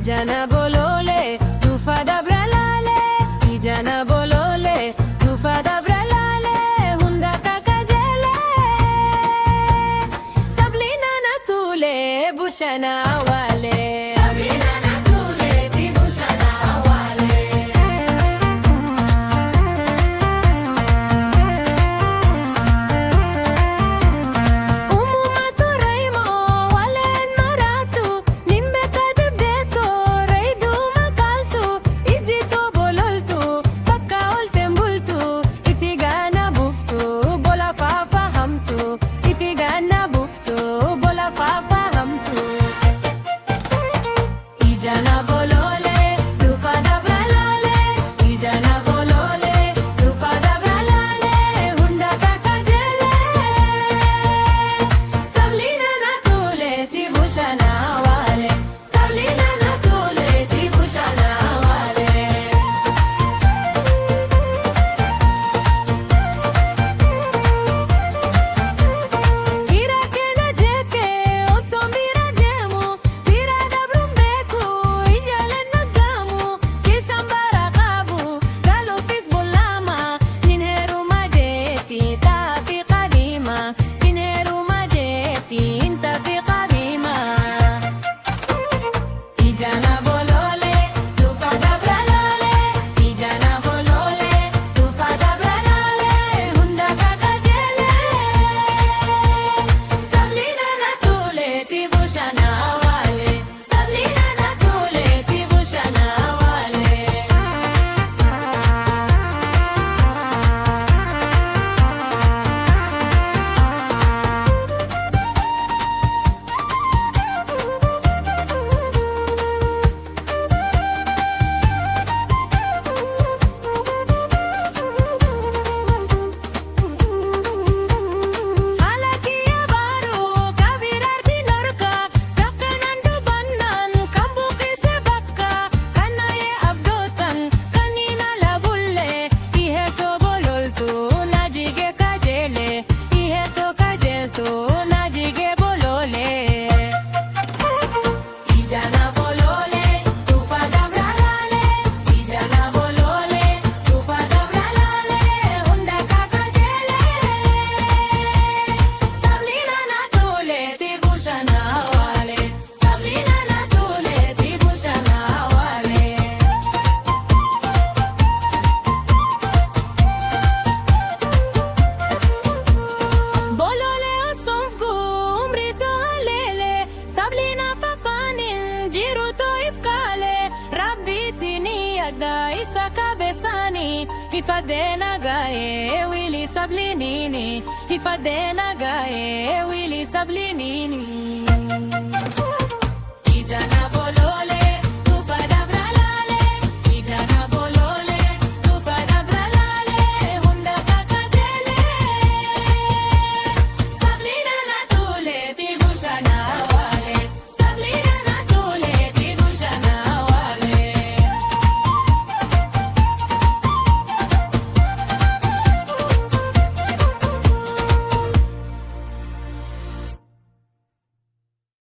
Ijana bolole, tufada bralale. Ijana bolole, tufada bralale. Hunda kakajele, sablina na tule, bushana wale. Ijana bolole, tufada bralale. Ijana bolole, tufada bralale. Hunda kakajele, sablina na tule, tibushana wale. Sablina na tule, tibushana wale. Kira kena jeke, oso mira demo. Pira da brumbeku, ijale nagamu. Kisambara kabu, galo fis bolama. Ninheru majeti, tafi kadima. Sinheru majeti, inta fi kadima. Ijana bolole, tufada bralale. Ijana bolole, tufada bralale. Hunda kakajele, sablina na tule, tibushana wale. Sablina na tule, tibushana wale. Alakiya baru, kabirar di norka. Sakanan dubanan, kambuki sebakka. Kanaye abdotan, kanina labulle. Iheto bololtu, najige kajele. Iheto kajeltu, najige bolole. Ijana bolole, tufada bralale. Ijana bolole, tufada bralale. Hunda kakajele, sablina na tule, tibushana wale. Sablina na tule, tibushana wale. Bolole osomfgu, umrito halele. Sablina papanin, jiruto ifkale. Rabbitini yadda isa kabesani. Hifadena gae, wili sablinini. Hifadena gae, wili sablinini.